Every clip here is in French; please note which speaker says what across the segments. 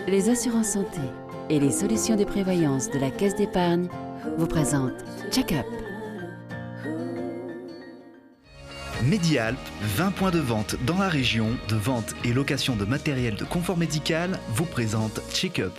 Speaker 1: Les assurances santé et les solutions de prévoyance de la Caisse d'épargne vous présentent Check-up.
Speaker 2: Medialp, 20 points de vente dans la région, de vente et location de matériel de confort médical, vous présente Check-up.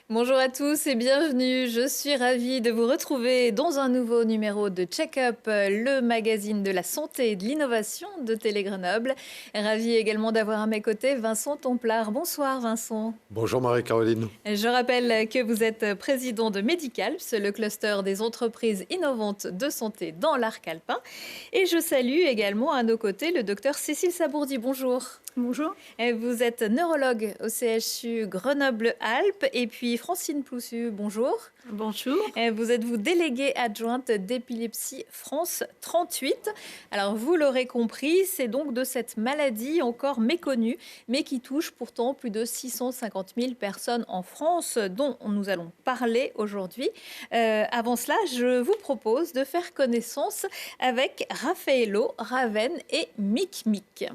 Speaker 3: Bonjour à tous et bienvenue, je suis ravie de vous retrouver dans un nouveau numéro de Check-up, le magazine de la santé et de l'innovation de Télé Grenoble. Ravie également d'avoir à mes côtés Vincent Tomplard. Bonsoir Vincent.
Speaker 4: Bonjour Marie-Caroline.
Speaker 3: Je rappelle que vous êtes président de Medicalps, le cluster des entreprises innovantes de santé dans l'arc alpin. Et je salue également à nos côtés le docteur Cécile Sabourdi. Bonjour.
Speaker 5: Bonjour.
Speaker 3: Vous êtes neurologue au CHU Grenoble-Alpes et puis Francine Ploussu, bonjour.
Speaker 5: Bonjour.
Speaker 3: Vous êtes déléguée adjointe d'épilepsie France 38. Alors vous l'aurez compris, c'est donc de cette maladie encore méconnue, mais qui touche pourtant plus de 650 000 personnes en France, dont nous allons parler aujourd'hui. Avant cela, je vous propose de faire connaissance avec Raffaello, Raven et Mic Mic.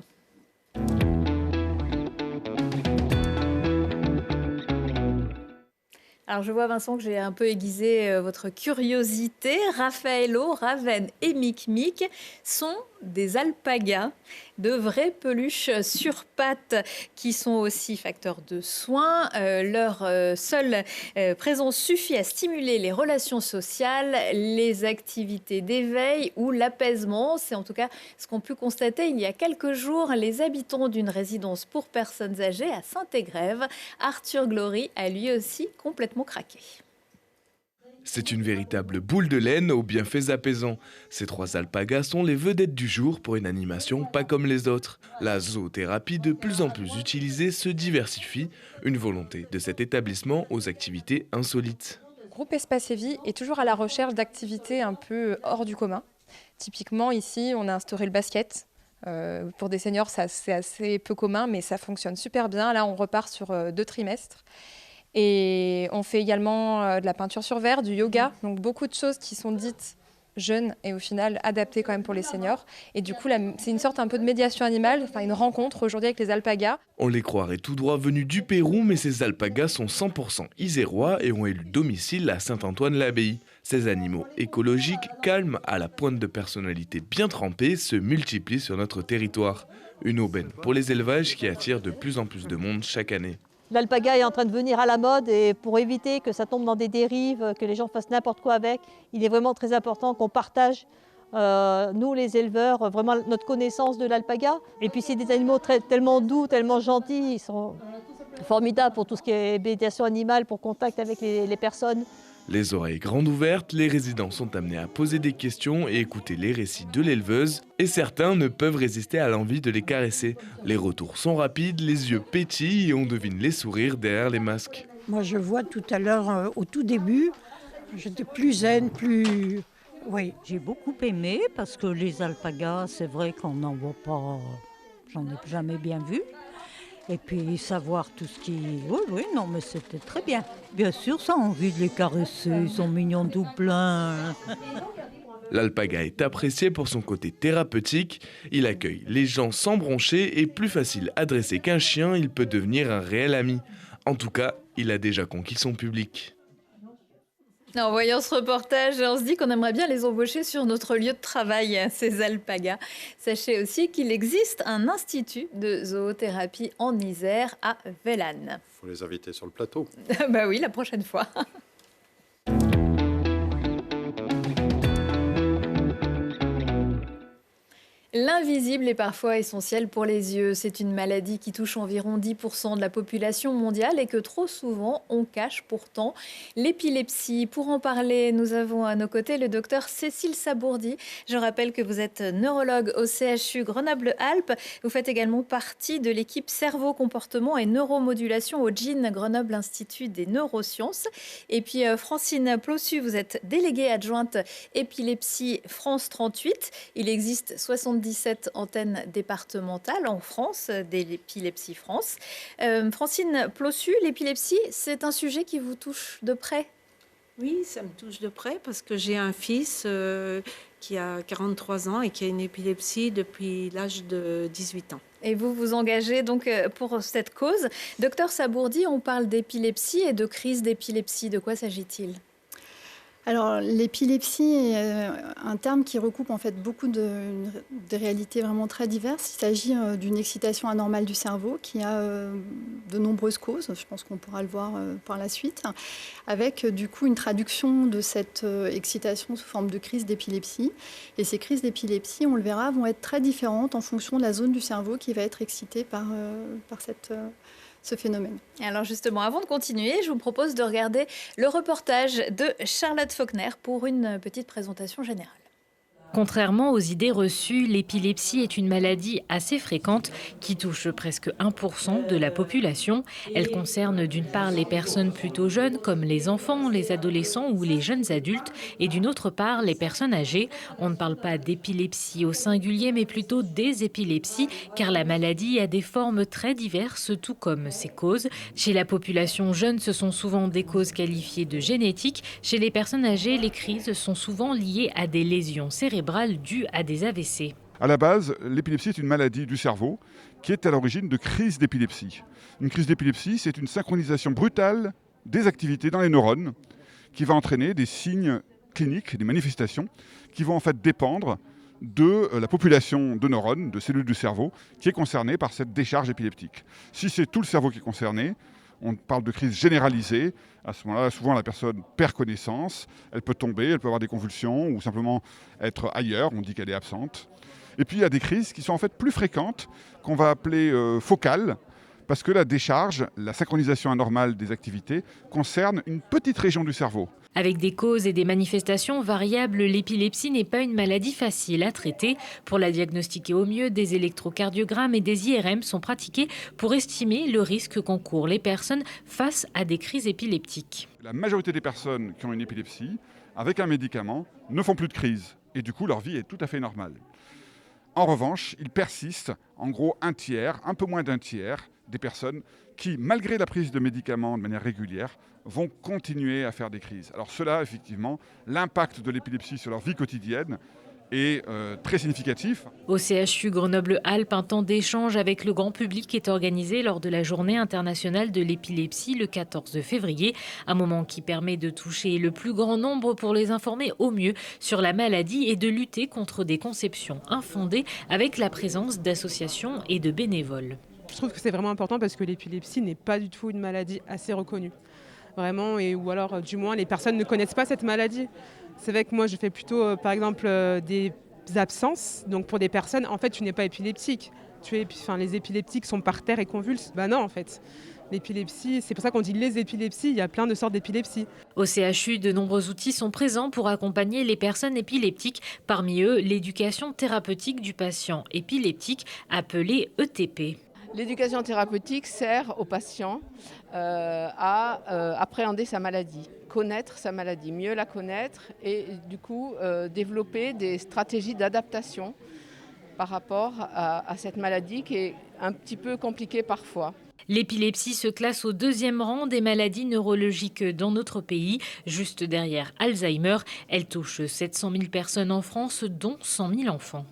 Speaker 3: Alors je vois Vincent que j'ai un peu aiguisé votre curiosité. Raffaello, Raven et Mic Mic sont des alpagas, de vraies peluches sur pattes qui sont aussi facteurs de soins. Leur seule présence suffit à stimuler les relations sociales, les activités d'éveil ou l'apaisement. C'est en tout cas ce qu'ont pu constater il y a quelques jours les habitants d'une résidence pour personnes âgées à Saint-Égrève. Arthur Glory a lui aussi complètement craqué.
Speaker 6: C'est une véritable boule de laine aux bienfaits apaisants. Ces trois alpagas sont les vedettes du jour pour une animation pas comme les autres. La zoothérapie, de plus en plus utilisée, se diversifie. Une volonté de cet établissement aux activités insolites.
Speaker 7: Le groupe Espace et Vie est toujours à la recherche d'activités un peu hors du commun. Typiquement, ici, on a instauré le basket. Pour des seniors, c'est assez peu commun, mais ça fonctionne super bien. Là, on repart sur 2 trimestres. Et on fait également de la peinture sur verre, du yoga, donc beaucoup de choses qui sont dites jeunes et au final adaptées quand même pour les seniors. Et du coup, c'est une sorte un peu de médiation animale, enfin une rencontre aujourd'hui avec les alpagas.
Speaker 6: On les croirait tout droit venus du Pérou, mais ces alpagas sont 100% isérois et ont élu domicile à Saint-Antoine-l'Abbaye. Ces animaux écologiques, calmes, à la pointe de personnalités bien trempées, se multiplient sur notre territoire. Une aubaine pour les élevages qui attirent de plus en plus de monde chaque année.
Speaker 5: L'alpaga est en train de venir à la mode et pour éviter que ça tombe dans des dérives, que les gens fassent n'importe quoi avec, il est vraiment très important qu'on partage, nous les éleveurs, vraiment notre connaissance de l'alpaga. Et puis c'est des animaux tellement doux, tellement gentils, ils sont formidables pour tout ce qui est médiation animale, pour contact avec les personnes.
Speaker 6: Les oreilles grandes ouvertes, les résidents sont amenés à poser des questions et écouter les récits de l'éleveuse. Et certains ne peuvent résister à l'envie de les caresser. Les retours sont rapides, les yeux pétillent et on devine les sourires derrière les masques.
Speaker 8: Moi je vois tout à l'heure, au tout début, j'étais plus zen, plus... Oui.
Speaker 9: J'ai beaucoup aimé parce que les alpagas, c'est vrai qu'on n'en voit pas, j'en ai jamais bien vu. Et puis savoir tout ce qui... Oui, non, mais c'était très bien. Bien sûr, ça a envie de les caresser, ils sont mignons tout plein.
Speaker 6: L'alpaga est apprécié pour son côté thérapeutique. Il accueille les gens sans broncher et plus facile à dresser qu'un chien, il peut devenir un réel ami. En tout cas, il a déjà conquis son public.
Speaker 3: En voyant ce reportage, on se dit qu'on aimerait bien les embaucher sur notre lieu de travail, ces alpagas. Sachez aussi qu'il existe un institut de zoothérapie en Isère à Vellanne.
Speaker 4: Il faut les inviter sur le plateau.
Speaker 3: Bah oui, la prochaine fois. L'invisible est parfois essentiel pour les yeux. C'est une maladie qui touche environ 10% de la population mondiale et que trop souvent on cache pourtant. L'épilepsie. Pour en parler, nous avons à nos côtés le docteur Cécile Sabourdi. Je rappelle que vous êtes neurologue au CHU Grenoble-Alpes. Vous faites également partie de l'équipe Cerveau, Comportement et Neuromodulation au GIN Grenoble Institut des Neurosciences. Et puis Francine Ploussu, vous êtes déléguée adjointe épilepsie France 38. Il existe 70 77 antennes départementales en France, d'Épilepsie France. Francine Plossu, l'épilepsie, c'est un sujet qui vous touche de près?
Speaker 10: Oui, ça me touche de près parce que j'ai un fils qui a 43 ans et qui a une épilepsie depuis l'âge de 18 ans.
Speaker 3: Et vous vous engagez donc pour cette cause. Docteur Sabourdi, on parle d'épilepsie et de crise d'épilepsie. De quoi s'agit-il?
Speaker 11: Alors, l'épilepsie est un terme qui recoupe en fait beaucoup de réalités vraiment très diverses. Il s'agit d'une excitation anormale du cerveau qui a de nombreuses causes. Je pense qu'on pourra le voir par la suite, avec du coup une traduction de cette excitation sous forme de crise d'épilepsie. Et ces crises d'épilepsie, on le verra, vont être très différentes en fonction de la zone du cerveau qui va être excitée par ce phénomène.
Speaker 3: Alors justement, avant de continuer, je vous propose de regarder le reportage de Charlotte Faulkner pour une petite présentation générale.
Speaker 12: Contrairement aux idées reçues, l'épilepsie est une maladie assez fréquente qui touche presque 1% de la population. Elle concerne d'une part les personnes plutôt jeunes comme les enfants, les adolescents ou les jeunes adultes et d'une autre part les personnes âgées. On ne parle pas d'épilepsie au singulier mais plutôt des épilepsies car la maladie a des formes très diverses tout comme ses causes. Chez la population jeune, ce sont souvent des causes qualifiées de génétiques. Chez les personnes âgées, les crises sont souvent liées à des lésions cérébrales dues à des AVC.
Speaker 13: À la base, l'épilepsie est une maladie du cerveau qui est à l'origine de crises d'épilepsie. Une crise d'épilepsie, c'est une synchronisation brutale des activités dans les neurones qui va entraîner des signes cliniques, des manifestations qui vont en fait dépendre de la population de neurones, de cellules du cerveau qui est concernée par cette décharge épileptique. Si c'est tout le cerveau qui est concerné, on parle de crise généralisée. À ce moment-là, souvent, la personne perd connaissance, elle peut tomber, elle peut avoir des convulsions ou simplement être ailleurs, on dit qu'elle est absente. Et puis, il y a des crises qui sont en fait plus fréquentes, qu'on va appeler focales, parce que la décharge, la synchronisation anormale des activités, concerne une petite région du cerveau.
Speaker 12: Avec des causes et des manifestations variables, l'épilepsie n'est pas une maladie facile à traiter. Pour la diagnostiquer au mieux, des électrocardiogrammes et des IRM sont pratiqués pour estimer le risque qu'encourent les personnes face à des crises épileptiques.
Speaker 13: La majorité des personnes qui ont une épilepsie, avec un médicament, ne font plus de crise. Et du coup, leur vie est tout à fait normale. En revanche, il persiste, en gros, un tiers, un peu moins d'un tiers, des personnes qui, malgré la prise de médicaments de manière régulière, vont continuer à faire des crises. Alors cela, effectivement, l'impact de l'épilepsie sur leur vie quotidienne est très significatif.
Speaker 12: Au CHU Grenoble-Alpes, un temps d'échange avec le grand public est organisé lors de la Journée internationale de l'épilepsie le 14 février. Un moment qui permet de toucher le plus grand nombre pour les informer au mieux sur la maladie et de lutter contre des conceptions infondées avec la présence d'associations et de bénévoles.
Speaker 14: Je trouve que c'est vraiment important parce que l'épilepsie n'est pas du tout une maladie assez reconnue. Vraiment, ou alors du moins les personnes ne connaissent pas cette maladie. C'est vrai que moi je fais plutôt par exemple des absences, donc pour des personnes, en fait tu n'es pas épileptique. Les épileptiques sont par terre et convulsent. Ben non en fait. L'épilepsie, c'est pour ça qu'on dit les épilepsies, il y a plein de sortes d'épilepsie.
Speaker 12: Au CHU, de nombreux outils sont présents pour accompagner les personnes épileptiques. Parmi eux, l'éducation thérapeutique du patient épileptique, appelée ETP.
Speaker 15: L'éducation thérapeutique sert au patient à appréhender sa maladie, connaître sa maladie, mieux la connaître et du coup développer des stratégies d'adaptation par rapport à cette maladie qui est un petit peu compliquée parfois.
Speaker 12: L'épilepsie se classe au 2e rang des maladies neurologiques dans notre pays, juste derrière Alzheimer. Elle touche 700 000 personnes en France, dont 100 000 enfants.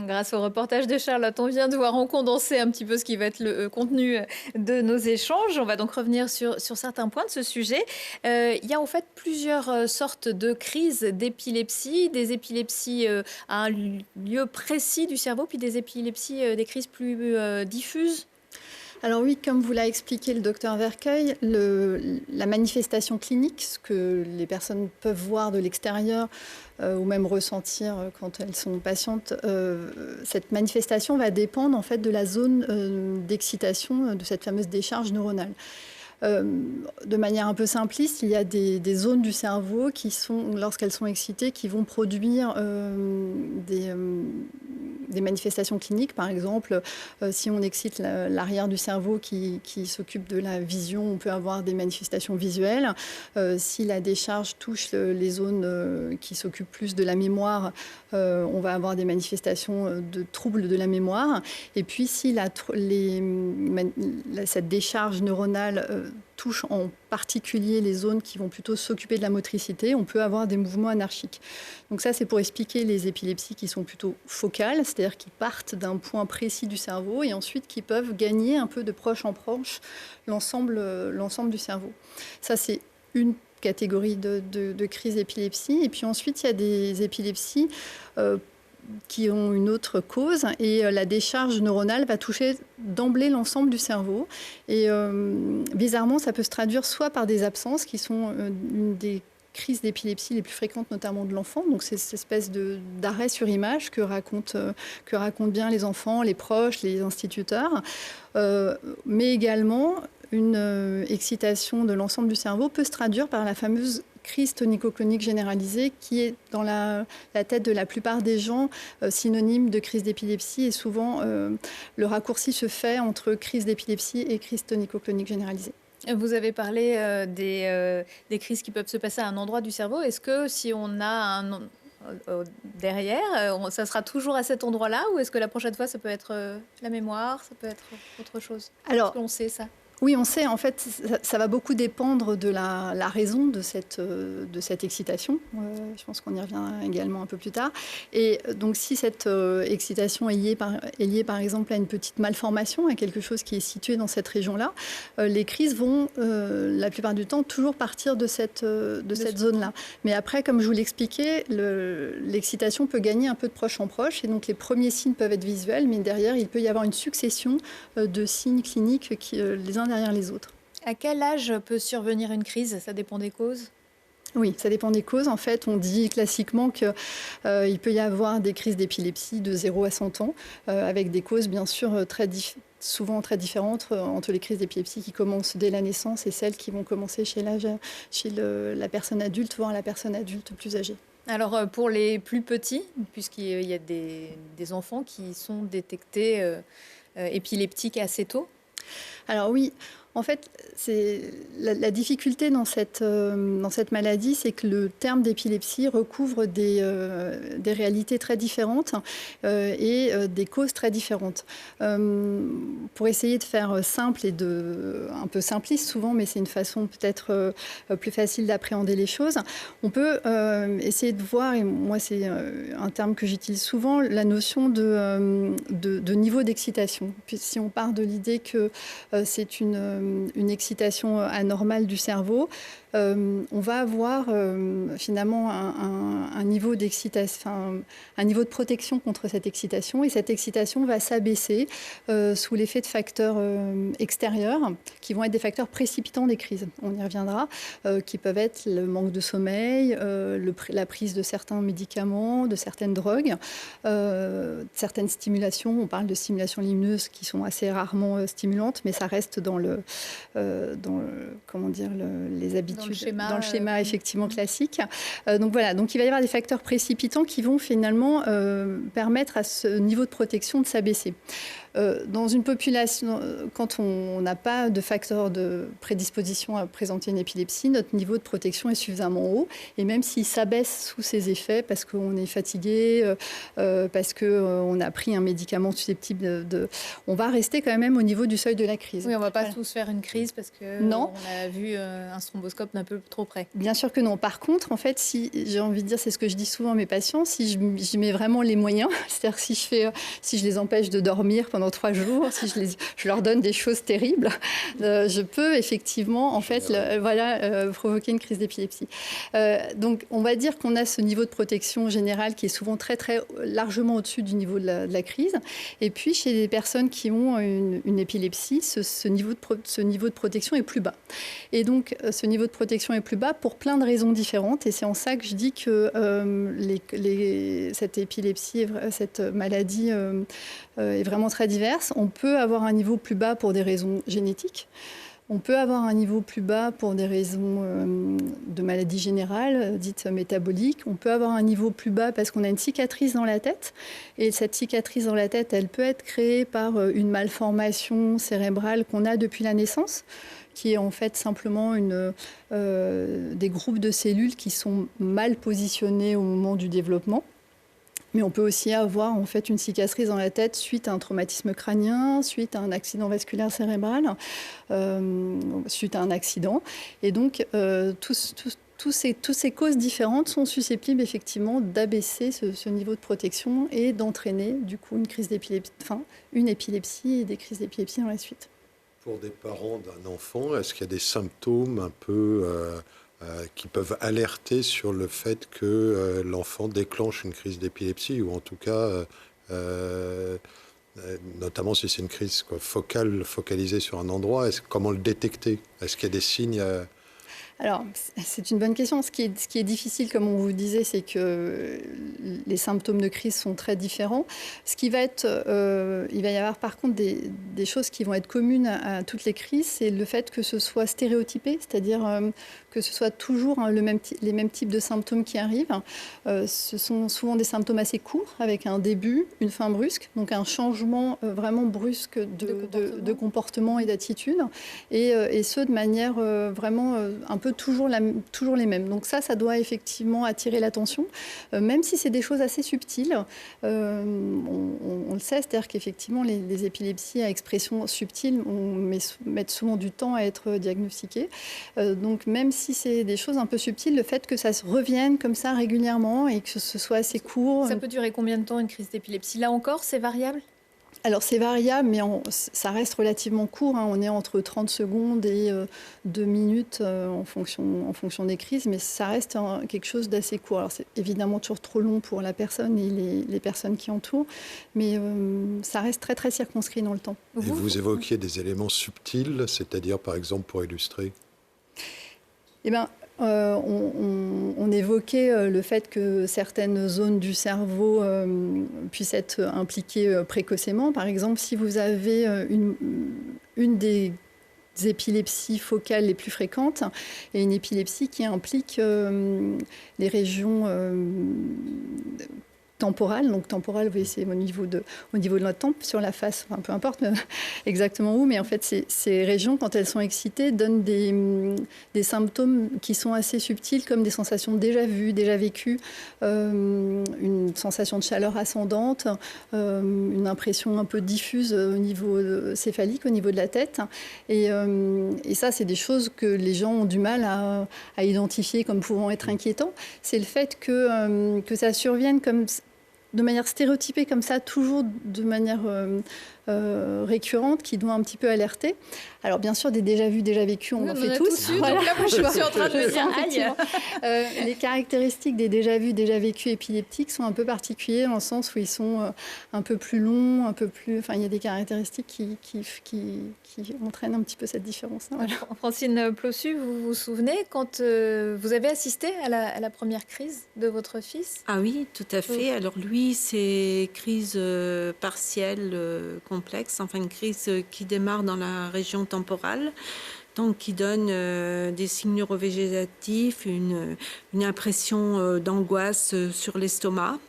Speaker 3: Grâce au reportage de Charlotte, on vient de voir en condensé un petit peu ce qui va être le contenu de nos échanges. On va donc revenir sur certains points de ce sujet. Il y a en fait plusieurs sortes de crises d'épilepsie, des épilepsies à un lieu précis du cerveau, puis des épilepsies, des crises plus diffuses.
Speaker 11: Alors oui, comme vous l'a expliqué le docteur Vercueil, la manifestation clinique, ce que les personnes peuvent voir de l'extérieur ou même ressentir quand elles sont patientes, cette manifestation va dépendre en fait de la zone d'excitation de cette fameuse décharge neuronale. De manière un peu simpliste, il y a des zones du cerveau qui sont, lorsqu'elles sont excitées, qui vont produire des des manifestations cliniques. Par exemple, si on excite l'arrière du cerveau qui s'occupe de la vision, on peut avoir des manifestations visuelles. Si la décharge touche les zones qui s'occupent plus de la mémoire, on va avoir des manifestations de troubles de la mémoire. Et puis, si cette décharge neuronale touche en particulier les zones qui vont plutôt s'occuper de la motricité, on peut avoir des mouvements anarchiques. Donc ça, c'est pour expliquer les épilepsies qui sont plutôt focales, c'est-à-dire qui partent d'un point précis du cerveau et ensuite qui peuvent gagner un peu de proche en proche l'ensemble du cerveau. Ça, c'est une catégorie de crise d'épilepsie. Et puis ensuite, il y a des épilepsies qui ont une autre cause et la décharge neuronale va toucher d'emblée l'ensemble du cerveau. Et bizarrement, ça peut se traduire soit par des absences qui sont une des crises d'épilepsie les plus fréquentes, notamment de l'enfant. Donc c'est cette espèce d'arrêt sur image que racontent bien les enfants, les proches, les instituteurs. Mais également, une excitation de l'ensemble du cerveau peut se traduire par la fameuse crise tonico-clonique généralisée qui est dans la tête de la plupart des gens synonyme de crise d'épilepsie et souvent le raccourci se fait entre crise d'épilepsie et crise tonico-clonique généralisée.
Speaker 3: Vous avez parlé des crises qui peuvent se passer à un endroit du cerveau. Est-ce que si on a derrière, ça sera toujours à cet endroit-là ou est-ce que la prochaine fois ça peut être la mémoire, ça peut être autre chose?
Speaker 11: Alors,
Speaker 3: est-ce qu'on sait ça?
Speaker 11: Oui, on sait. En fait, ça va beaucoup dépendre de la raison de cette excitation. Je pense qu'on y revient également un peu plus tard. Et donc, si cette excitation est liée, par exemple, à une petite malformation, à quelque chose qui est situé dans cette région-là, les crises vont, la plupart du temps, toujours partir de cette zone-là. Mais après, comme je vous l'expliquais, l'excitation peut gagner un peu de proche en proche. Et donc, les premiers signes peuvent être visuels, mais derrière, il peut y avoir une succession de signes cliniques les uns derrière les autres.
Speaker 3: À quel âge peut survenir une crise? Ça dépend des causes?
Speaker 11: Oui, ça dépend des causes. En fait, on dit classiquement qu'il peut y avoir des crises d'épilepsie de 0 à 100 ans, avec des causes bien sûr souvent très différentes entre les crises d'épilepsie qui commencent dès la naissance et celles qui vont commencer chez la personne adulte, voire la personne adulte plus âgée.
Speaker 3: Alors pour les plus petits, puisqu'il y a des enfants qui sont détectés épileptiques assez tôt?
Speaker 11: Alors oui, en fait, la difficulté dans cette maladie, c'est que le terme d'épilepsie recouvre des réalités très différentes et des causes très différentes. Pour essayer de faire simple et un peu simpliste souvent, mais c'est une façon peut-être plus facile d'appréhender les choses, on peut essayer de voir, et moi c'est un terme que j'utilise souvent, la notion de niveau d'excitation. Puis si on part de l'idée que c'est une excitation anormale du cerveau, on va avoir finalement un niveau d'excitation, un niveau de protection contre cette excitation, et cette excitation va s'abaisser sous l'effet de facteurs extérieurs qui vont être des facteurs précipitants des crises. On y reviendra, qui peuvent être le manque de sommeil, la prise de certains médicaments, de certaines drogues, certaines stimulations. On parle de stimulations lumineuses qui sont assez rarement stimulantes, mais ça reste dans les habitudes. Dans le schéma effectivement classique. Donc voilà, donc il va y avoir des facteurs précipitants qui vont finalement permettre à ce niveau de protection de s'abaisser. Dans une population, quand on n'a pas de facteur de prédisposition à présenter une épilepsie, notre niveau de protection est suffisamment haut. Et même s'il s'abaisse sous ses effets, parce qu'on est fatigué, parce qu'on a pris un médicament susceptible on va rester quand même au niveau du seuil de la crise.
Speaker 3: Oui, on ne va pas tous faire une crise parce qu'on a vu un thromboscope d'un peu trop près.
Speaker 11: Bien sûr que non. Par contre, en fait, si j'ai envie de dire, c'est ce que je dis souvent à mes patients, si je mets vraiment les moyens, c'est-à-dire si je les empêche de dormir pendant 3 jours, si je leur donne des choses terribles, je peux effectivement provoquer une crise d'épilepsie. Donc on va dire qu'on a ce niveau de protection générale qui est souvent très très largement au-dessus du niveau de la crise. Et puis chez les personnes qui ont une épilepsie, ce niveau de protection est plus bas. Et donc ce niveau de protection est plus bas pour plein de raisons différentes. Et c'est en ça que je dis que cette épilepsie, cette maladie est vraiment très diverse. On peut avoir un niveau plus bas pour des raisons génétiques. On peut avoir un niveau plus bas pour des raisons de maladie générale, dites métaboliques. On peut avoir un niveau plus bas parce qu'on a une cicatrice dans la tête. Et cette cicatrice dans la tête, elle peut être créée par une malformation cérébrale qu'on a depuis la naissance, qui est en fait simplement des groupes de cellules qui sont mal positionnés au moment du développement. Mais on peut aussi avoir en fait une cicatrice dans la tête suite à un traumatisme crânien, suite à un accident vasculaire cérébral, suite à un accident. Et donc, toutes ces causes différentes sont susceptibles effectivement d'abaisser ce niveau de protection et d'entraîner du coup une épilepsie et des crises d'épilepsie dans la suite.
Speaker 4: Pour des parents d'un enfant, est-ce qu'il y a des symptômes un peu qui peuvent alerter sur le fait que l'enfant déclenche une crise d'épilepsie, ou en tout cas, notamment si c'est une crise focalisée sur un endroit, comment le détecter? Est-ce qu'il y a des signes
Speaker 11: Alors, c'est une bonne question. Ce qui est difficile, comme on vous disait, c'est que les symptômes de crise sont très différents. Il va y avoir par contre des choses qui vont être communes à toutes les crises, c'est le fait que ce soit stéréotypé, c'est-à-dire que ce soit toujours les mêmes types de symptômes qui arrivent. Ce sont souvent des symptômes assez courts, avec un début, une fin brusque, donc un changement vraiment brusque de comportement et d'attitude, et ce de manière vraiment un peu toujours les mêmes. Donc ça doit effectivement attirer l'attention, même si c'est des choses assez subtiles. On le sait, c'est-à-dire qu'effectivement les épilepsies à expression subtile mettent souvent du temps à être diagnostiquées. Donc même si c'est des choses un peu subtiles, le fait que ça se revienne comme ça régulièrement et que ce soit assez court.
Speaker 3: Ça peut durer combien de temps une crise d'épilepsie? Là encore, c'est variable?
Speaker 11: Alors c'est variable, mais ça reste relativement court. On est entre 30 secondes et 2 minutes en fonction des crises, mais ça reste quelque chose d'assez court. Alors c'est évidemment toujours trop long pour la personne et les personnes qui entourent, mais ça reste très très circonscrit dans le temps.
Speaker 4: Et vous évoquiez des éléments subtils, c'est-à-dire par exemple pour illustrer?
Speaker 11: Eh bien, on évoquait le fait que certaines zones du cerveau puissent être impliquées précocement. Par exemple, si vous avez une des épilepsies focales les plus fréquentes et une épilepsie qui implique les régions temporale. Donc temporale, vous voyez, c'est au niveau de notre tempe, sur la face, enfin, peu importe exactement où, mais en fait, ces régions, quand elles sont excitées, donnent des symptômes qui sont assez subtils, comme des sensations déjà vues, déjà vécues, une sensation de chaleur ascendante, une impression un peu diffuse au niveau céphalique, au niveau de la tête. Et ça, c'est des choses que les gens ont du mal à identifier comme pouvant être inquiétants. C'est le fait que ça survienne de manière stéréotypée comme ça, toujours de manière récurrente, qui doit un petit peu alerter. Alors bien sûr, des déjà vus, déjà vécus, on en fait tous.
Speaker 3: Voilà. Donc là, moi, je suis en train de me dire, aïe.
Speaker 11: Les caractéristiques des déjà vus, déjà vécus épileptiques sont un peu particuliers dans le sens où ils sont un peu plus longs, Enfin, il y a des caractéristiques qui entraînent un petit peu cette différence.
Speaker 3: Voilà. Francine Plossu, vous vous souvenez quand vous avez assisté à la première crise de votre fils?
Speaker 10: Ah oui, tout à fait. Alors lui, c'est crise partielle complexe, enfin une crise qui démarre dans la région temporale, donc qui donne des signes neurovégétatifs, une impression d'angoisse sur l'estomac.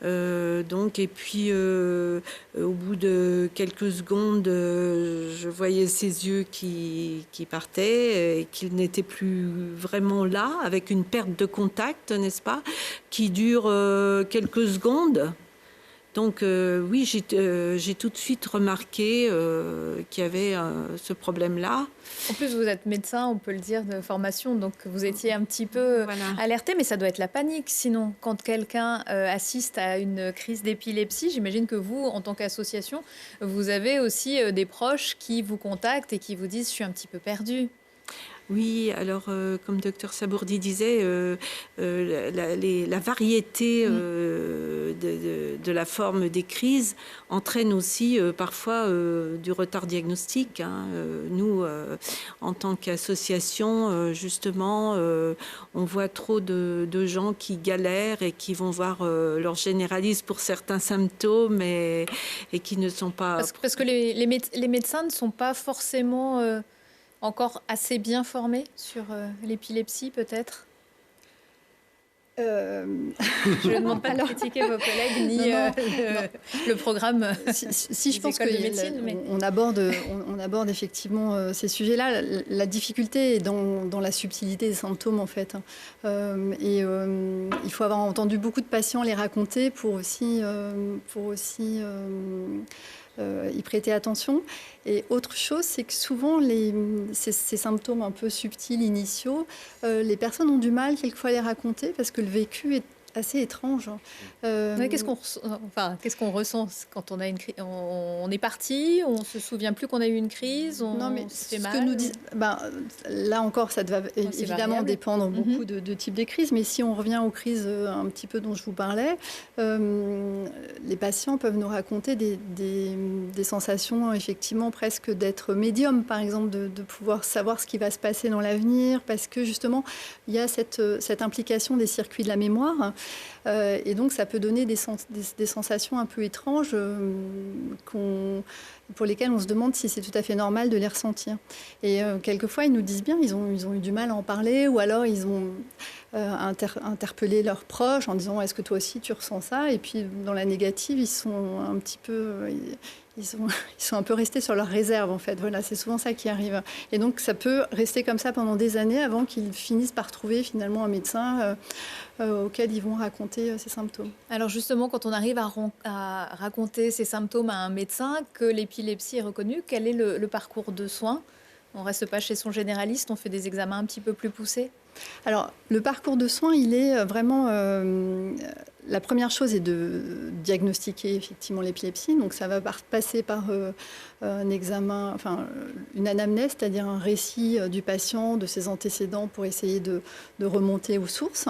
Speaker 10: Et puis au bout de quelques secondes, je voyais ses yeux qui partaient et qu'il n'était plus vraiment là, avec une perte de contact, n'est-ce pas, qui dure quelques secondes. Donc oui, j'ai tout de suite remarqué qu'il y avait ce problème-là.
Speaker 3: En plus, vous êtes médecin, on peut le dire, de formation, donc vous étiez un petit peu alerté, mais ça doit être la panique. Sinon, quand quelqu'un assiste à une crise d'épilepsie, j'imagine que vous, en tant qu'association, vous avez aussi des proches qui vous contactent et qui vous disent « je suis un petit peu perdu ».
Speaker 10: Oui, alors comme Dr Sabourdi disait, la variété de la forme des crises entraîne aussi parfois du retard diagnostique. Nous, en tant qu'association, justement, on voit trop de gens qui galèrent et qui vont voir leur généraliste pour certains symptômes et qui ne sont pas...
Speaker 3: Parce que les médecins ne sont pas forcément... encore assez bien formés sur l'épilepsie peut-être? Je ne demande pas de critiquer vos collègues ni le programme.
Speaker 11: Si je pense qu'on aborde effectivement ces sujets-là. La difficulté est dans la subtilité des symptômes en fait. Il faut avoir entendu beaucoup de patients les raconter pour aussi y prêter attention. Et autre chose, c'est que souvent, ces symptômes un peu subtils, initiaux, les personnes ont du mal quelquefois à les raconter parce que le vécu est assez étrange.
Speaker 3: Qu'est-ce qu'on ressent quand on a une crise? On est parti, on se souvient plus qu'on a eu une crise,
Speaker 11: non, mais
Speaker 3: se fait
Speaker 11: ce
Speaker 3: mal.
Speaker 11: Que nous disent, là encore, ça va évidemment dépendre beaucoup de types de crises, mais si on revient aux crises un petit peu dont je vous parlais, les patients peuvent nous raconter des sensations effectivement presque d'être médium, par exemple, de pouvoir savoir ce qui va se passer dans l'avenir, parce que justement, il y a cette implication des circuits de la mémoire. Et donc, ça peut donner des sensations un peu étranges pour lesquelles on se demande si c'est tout à fait normal de les ressentir. Et quelquefois, ils nous disent bien, ils ont eu du mal à en parler, ou alors ils ont interpellé leurs proches en disant « Est-ce que toi aussi tu ressens ça ?» Et puis, dans la négative, ils sont un petit peu... Ils sont un peu restés sur leur réserve, en fait. Voilà, c'est souvent ça qui arrive. Et donc, ça peut rester comme ça pendant des années avant qu'ils finissent par trouver finalement un médecin auquel ils vont raconter ces symptômes.
Speaker 3: Alors justement, quand on arrive à raconter ces symptômes à un médecin, que l'épilepsie est reconnue, quel est le parcours de soins? On ne reste pas chez son généraliste, on fait des examens un petit peu plus poussés?
Speaker 11: Alors, le parcours de soins, il est vraiment... la première chose est de diagnostiquer effectivement l'épilepsie. Donc, ça va passer par un examen, enfin, une anamnèse, c'est-à-dire un récit du patient, de ses antécédents pour essayer de remonter aux sources.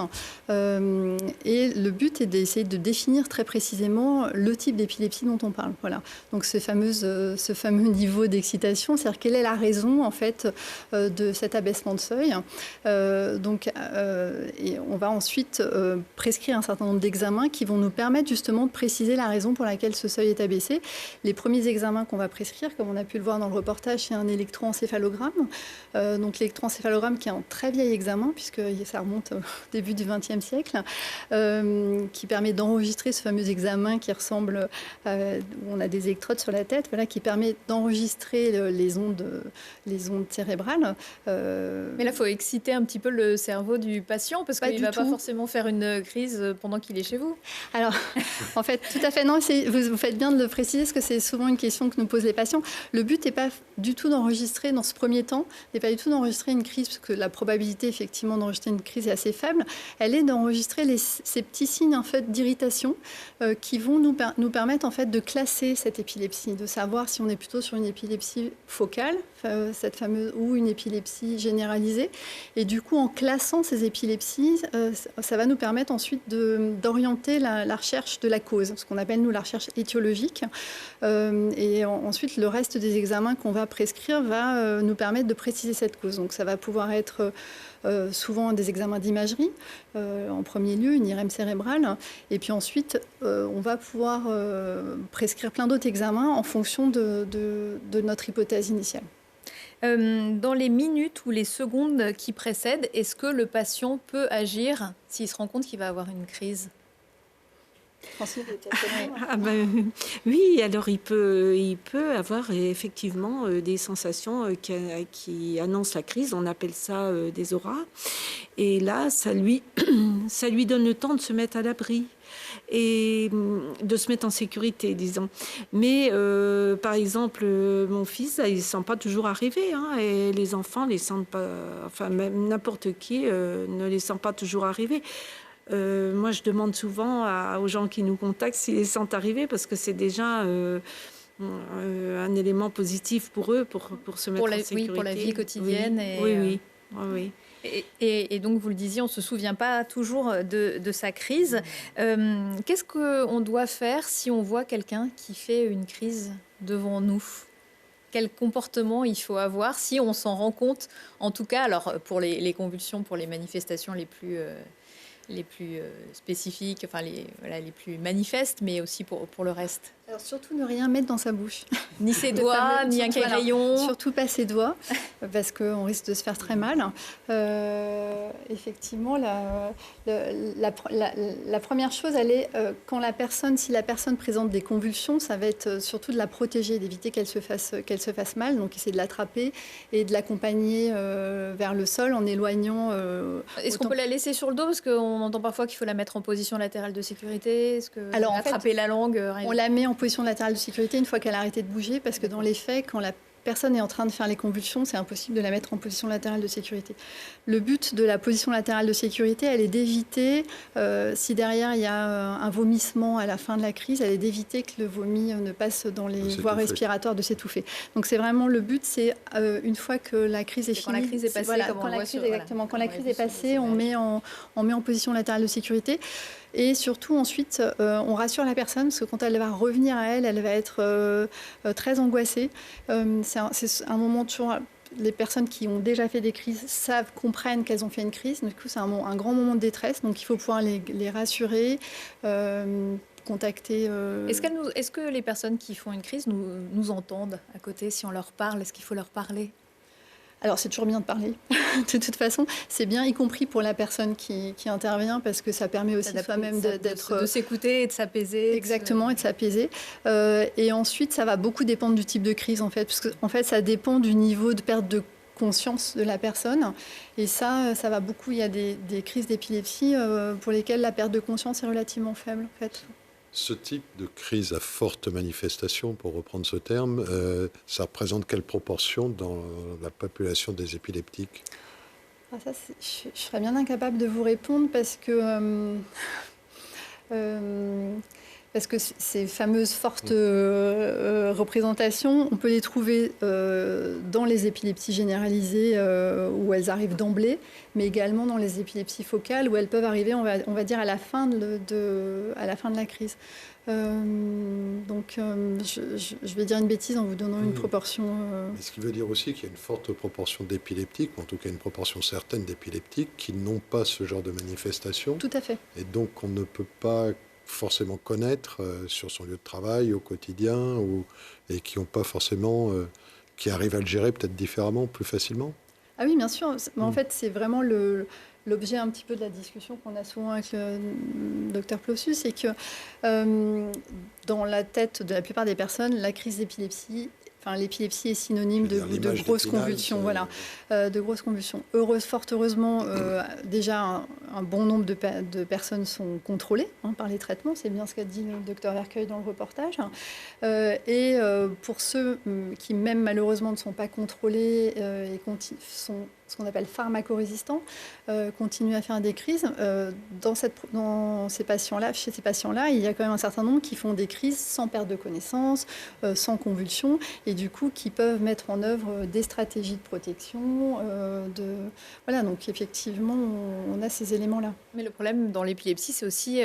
Speaker 11: Et le but est d'essayer de définir très précisément le type d'épilepsie dont on parle. Voilà. Donc, ce fameux niveau d'excitation, c'est-à-dire quelle est la raison, en fait, de cet abaissement de seuil. Et on va ensuite prescrire un certain nombre d'examens qui vont nous permettre justement de préciser la raison pour laquelle ce seuil est abaissé. Les premiers examens qu'on va prescrire, comme on a pu le voir dans le reportage, c'est un électroencéphalogramme. Donc l'électroencéphalogramme qui est un très vieil examen, puisque ça remonte au début du XXe siècle, qui permet d'enregistrer ce fameux examen qui ressemble, où on a des électrodes sur la tête, voilà, qui permet d'enregistrer les ondes cérébrales.
Speaker 3: Mais là, il faut exciter un petit peu le cerveau du patient, parce qu'il ne va pas forcément faire une crise pendant qu'il est chez vous.
Speaker 11: Alors, en fait, tout à fait non. Vous faites bien de le préciser, parce que c'est souvent une question que nous posent les patients. Le but n'est pas du tout d'enregistrer, dans ce premier temps, n'est pas du tout d'enregistrer une crise, parce que la probabilité, effectivement, d'enregistrer une crise est assez faible. Elle est d'enregistrer ces petits signes, en fait, d'irritation qui vont nous permettre, en fait, de classer cette épilepsie, de savoir si on est plutôt sur une épilepsie focale, cette fameuse, ou une épilepsie généralisée. Et du coup, en classant ces épilepsies, ça va nous permettre ensuite d'orienter la recherche de la cause, ce qu'on appelle, nous, la recherche étiologique. Et ensuite, le reste des examens qu'on va prescrire va nous permettre de préciser cette cause. Donc, ça va pouvoir être souvent des examens d'imagerie, en premier lieu, une IRM cérébrale. Et puis ensuite, on va pouvoir prescrire plein d'autres examens en fonction de notre hypothèse initiale.
Speaker 3: Dans les minutes ou les secondes qui précèdent, est-ce que le patient peut agir s'il se rend compte qu'il va avoir une crise?
Speaker 10: Oui, alors il peut avoir effectivement des sensations qui annoncent la crise. On appelle ça des auras. Et là, ça lui donne le temps de se mettre à l'abri et de se mettre en sécurité, disons. Mais par exemple, mon fils, il ne sent pas toujours arriver, hein, et les enfants les sentent pas, enfin même n'importe qui ne les sent pas toujours arriver. Moi, je demande souvent aux gens qui nous contactent s'ils les sentent arriver, parce que c'est déjà un élément positif pour eux, pour se mettre en sécurité.
Speaker 3: Oui, pour la vie quotidienne.
Speaker 10: Oui.
Speaker 3: Et donc, vous le disiez, on ne se souvient pas toujours de sa crise. Qu'est-ce qu'on doit faire si on voit quelqu'un qui fait une crise devant nous? Quel comportement il faut avoir si on s'en rend compte? En tout cas, alors pour les convulsions, pour les manifestations les plus spécifiques, enfin les plus manifestes, mais aussi pour le reste.
Speaker 11: Alors surtout ne rien mettre dans sa bouche.
Speaker 3: Ni ses doigts, ni un crayon.
Speaker 11: Surtout pas ses doigts, parce qu'on risque de se faire très mal. Effectivement, la première chose, elle est si la personne présente des convulsions, ça va être surtout de la protéger, d'éviter qu'elle se fasse mal. Donc essayer de l'attraper et de l'accompagner vers le sol en éloignant.
Speaker 3: Est-ce qu'on peut la laisser sur le dos? Parce qu'on entend parfois qu'il faut la mettre en position latérale de sécurité. Alors, attraper la langue,
Speaker 11: on la met en position latérale de sécurité une fois qu'elle a arrêté de bouger, parce que dans les faits, quand la personne est en train de faire les convulsions, c'est impossible de la mettre en position latérale de sécurité. Le but de la position latérale de sécurité, elle est d'éviter, si derrière il y a un vomissement à la fin de la crise, elle est d'éviter que le vomi ne passe dans les voies respiratoires, de s'étouffer. Donc c'est vraiment le but, c'est une fois que la crise est finie,
Speaker 3: quand la crise est passée,
Speaker 11: quand la crise est passée, on met en position latérale de sécurité. Et surtout, ensuite, on rassure la personne, parce que quand elle va revenir à elle, elle va être très angoissée. C'est un moment toujours... Les personnes qui ont déjà fait des crises comprennent qu'elles ont fait une crise. Du coup, c'est un grand moment de détresse. Donc, il faut pouvoir les rassurer, contacter...
Speaker 3: Est-ce que les personnes qui font une crise nous entendent à côté? Si on leur parle, est-ce qu'il faut leur parler?
Speaker 11: Alors, c'est toujours bien de parler. De toute façon, c'est bien, y compris pour la personne qui intervient, parce que ça permet aussi soi-même
Speaker 3: de s'écouter et de s'apaiser.
Speaker 11: Exactement, et de s'apaiser. Et ensuite, ça va beaucoup dépendre du type de crise, en fait. Parce que, en fait, ça dépend du niveau de perte de conscience de la personne. Et ça va beaucoup. Il y a des crises d'épilepsie pour lesquelles la perte de conscience est relativement faible, en fait.
Speaker 4: Ce type de crise à forte manifestation, pour reprendre ce terme, ça représente quelle proportion dans la population des épileptiques?
Speaker 11: Ça, je serais bien incapable de vous répondre, parce que ces fameuses fortes représentations, on peut les trouver dans les épilepsies généralisées où elles arrivent d'emblée, mais également dans les épilepsies focales où elles peuvent arriver, on va dire, à la fin de la crise. Donc, je vais dire une bêtise en vous donnant une proportion.
Speaker 4: Mais ce qui veut dire aussi qu'il y a une forte proportion d'épileptiques, en tout cas une proportion certaine d'épileptiques, qui n'ont pas ce genre de manifestation.
Speaker 11: Tout à fait.
Speaker 4: Et donc, on ne peut pas forcément connaître sur son lieu de travail au quotidien, et qui n'ont pas forcément, qui arrivent à le gérer peut-être différemment, plus facilement.
Speaker 11: Ah oui, bien sûr. En fait, c'est vraiment l'objet un petit peu de la discussion qu'on a souvent avec le docteur Plossus, c'est que dans la tête de la plupart des personnes, la crise d'épilepsie, l'épilepsie est synonyme de grosses convulsions, de grosses convulsions. Fort heureusement, déjà un bon nombre de personnes sont contrôlées par les traitements, c'est bien ce qu'a dit le docteur Vercueil dans le reportage. Et pour ceux qui, même malheureusement, ne sont pas contrôlés et sont ce qu'on appelle pharmacorésistants, continuent à faire des crises. Chez ces patients-là, il y a quand même un certain nombre qui font des crises sans perte de connaissance, sans convulsions, et du coup qui peuvent mettre en œuvre des stratégies de protection. Donc effectivement, on a ces éléments-là.
Speaker 3: Mais le problème dans l'épilepsie, c'est aussi,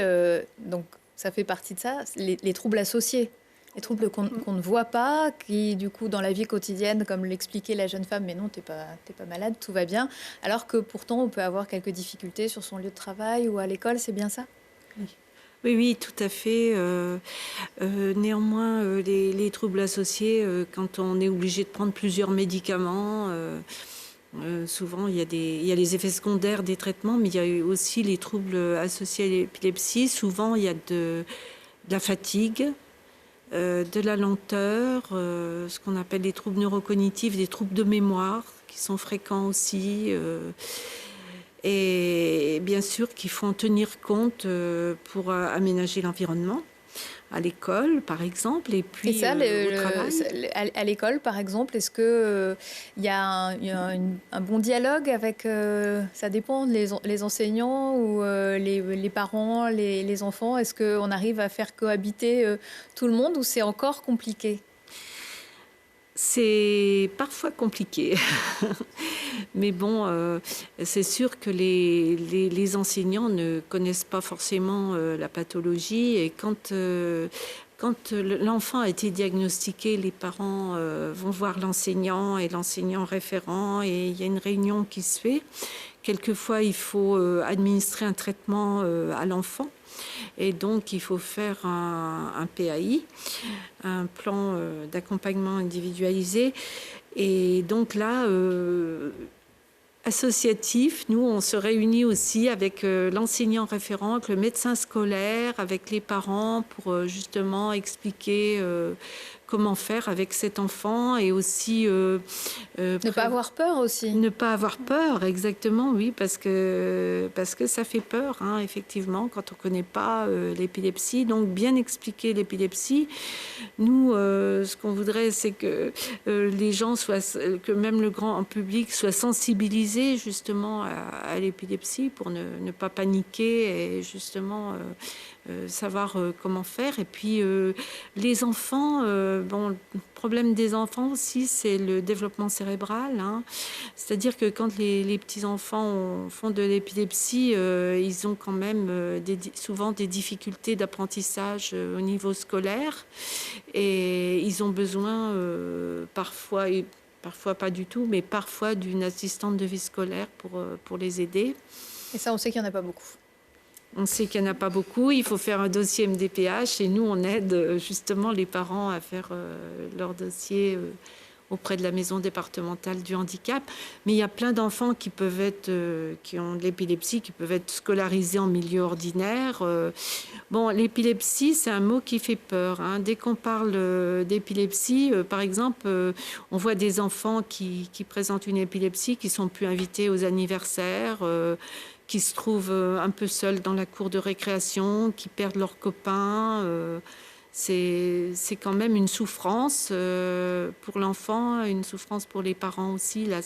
Speaker 3: donc ça fait partie de ça, les troubles associés. Les troubles qu'on ne voit pas, qui du coup dans la vie quotidienne, comme l'expliquait la jeune femme, mais non, t'es pas malade, tout va bien, alors que pourtant on peut avoir quelques difficultés sur son lieu de travail ou à l'école, c'est bien ça?
Speaker 10: Oui, tout à fait. Néanmoins, les troubles associés, quand on est obligé de prendre plusieurs médicaments, souvent il y a les effets secondaires des traitements, mais il y a aussi les troubles associés à l'épilepsie. Souvent il y a de la fatigue, de la lenteur, ce qu'on appelle les troubles neurocognitifs, des troubles de mémoire qui sont fréquents aussi, et bien sûr qu'il faut en tenir compte pour aménager l'environnement. À l'école, par exemple, et puis au travail.
Speaker 3: À l'école, par exemple, est-ce qu'il y a un bon dialogue avec... ça dépend, les enseignants ou les parents, les enfants? Est-ce qu'on arrive à faire cohabiter tout le monde ou c'est encore compliqué?
Speaker 10: C'est parfois compliqué. Mais bon, c'est sûr que les enseignants ne connaissent pas forcément la pathologie. Et quand l'enfant a été diagnostiqué, les parents vont voir l'enseignant et l'enseignant référent. Et il y a une réunion qui se fait, quelquefois, il faut administrer un traitement à l'enfant. Et donc, il faut faire un PAI, un plan d'accompagnement individualisé. Et donc là, associatif, nous, on se réunit aussi avec l'enseignant référent, avec le médecin scolaire, avec les parents pour justement expliquer comment faire avec cet enfant et aussi...
Speaker 3: ne pas avoir peur aussi.
Speaker 10: Ne pas avoir peur, exactement, oui, parce que ça fait peur, hein, effectivement, quand on ne connaît pas l'épilepsie. Donc, bien expliquer l'épilepsie. Nous, ce qu'on voudrait, c'est que les gens que même le grand public soit sensibilisé justement à l'épilepsie pour ne pas paniquer et justement... savoir comment faire. Et puis, les enfants, le problème des enfants aussi, c'est le développement cérébral. Hein. C'est-à-dire que quand les petits-enfants font de l'épilepsie, ils ont quand même souvent des difficultés d'apprentissage au niveau scolaire. Et ils ont besoin parfois pas du tout, mais parfois d'une assistante de vie scolaire pour les aider.
Speaker 3: Et ça, on sait qu'il n'y en a pas beaucoup.
Speaker 10: On sait qu'il n'y en a pas beaucoup. Il faut faire un dossier MDPH et nous, on aide justement les parents à faire leur dossier auprès de la maison départementale du handicap. Mais il y a plein d'enfants qui ont de l'épilepsie, qui peuvent être scolarisés en milieu ordinaire. L'épilepsie, c'est un mot qui fait peur. Hein. Dès qu'on parle d'épilepsie, par exemple, on voit des enfants qui présentent une épilepsie, qui sont plus invités aux anniversaires, qui se trouvent un peu seuls dans la cour de récréation, qui perdent leurs copains. C'est quand même une souffrance pour l'enfant, une souffrance pour les parents aussi, là,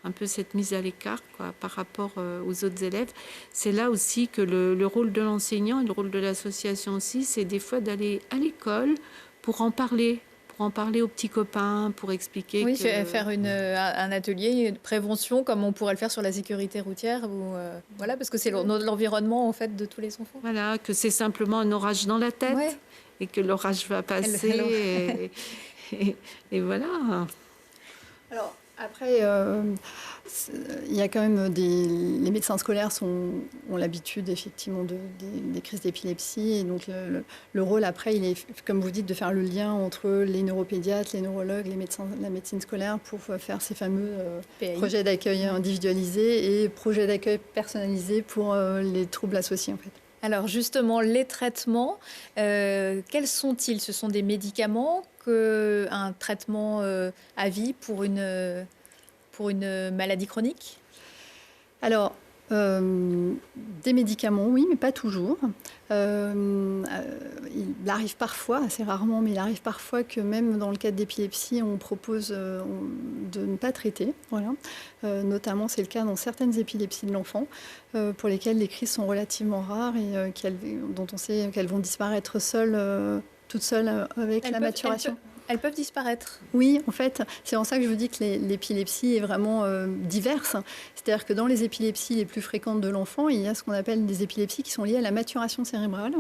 Speaker 10: un peu cette mise à l'écart par rapport aux autres élèves. C'est là aussi que le rôle de l'enseignant et le rôle de l'association aussi, c'est des fois d'aller à l'école pour en parler aux petits copains, pour expliquer.
Speaker 3: Oui, faire un atelier de prévention comme on pourrait le faire sur la sécurité routière. Voilà, parce que c'est l'environnement en fait, de tous les enfants.
Speaker 10: Voilà, que c'est simplement un orage dans la tête et que l'orage va passer. Et voilà.
Speaker 11: Alors, après, il y a quand même les médecins scolaires ont l'habitude effectivement des crises d'épilepsie et donc le rôle après il est, comme vous dites, de faire le lien entre les neuropédiatres, les neurologues, les médecins, la médecine scolaire pour faire ces fameux projets d'accueil individualisés et projets d'accueil personnalisés pour les troubles associés en fait.
Speaker 3: Alors justement, les traitements, quels sont-ils? Ce sont des médicaments, un traitement à vie pour une maladie chronique?
Speaker 11: Alors, des médicaments, oui, mais pas toujours. Il arrive parfois, assez rarement, mais il arrive parfois que même dans le cadre d'épilepsie, on propose de ne pas traiter. Voilà. Notamment, c'est le cas dans certaines épilepsies de l'enfant, pour lesquelles les crises sont relativement rares et dont on sait qu'elles vont disparaître toutes seules avec la maturation.
Speaker 3: Elles peuvent disparaître.
Speaker 11: Oui, en fait, c'est en ça que je vous dis que l'épilepsie est vraiment diverse. C'est-à-dire que dans les épilepsies les plus fréquentes de l'enfant, il y a ce qu'on appelle des épilepsies qui sont liées à la maturation cérébrale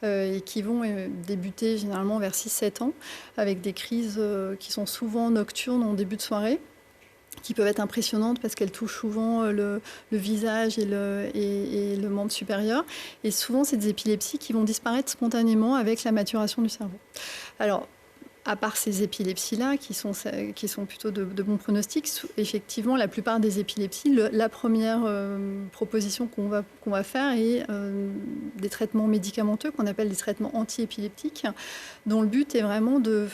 Speaker 11: et qui vont débuter généralement vers 6-7 ans avec des crises qui sont souvent nocturnes en début de soirée, qui peuvent être impressionnantes parce qu'elles touchent souvent le visage et le membre supérieur. Et souvent, c'est des épilepsies qui vont disparaître spontanément avec la maturation du cerveau. Alors, à part ces épilepsies-là, qui sont plutôt de bons pronostics, effectivement, la plupart des épilepsies, la première proposition qu'on va faire est des traitements médicamenteux, qu'on appelle des traitements anti-épileptiques, dont le but est vraiment de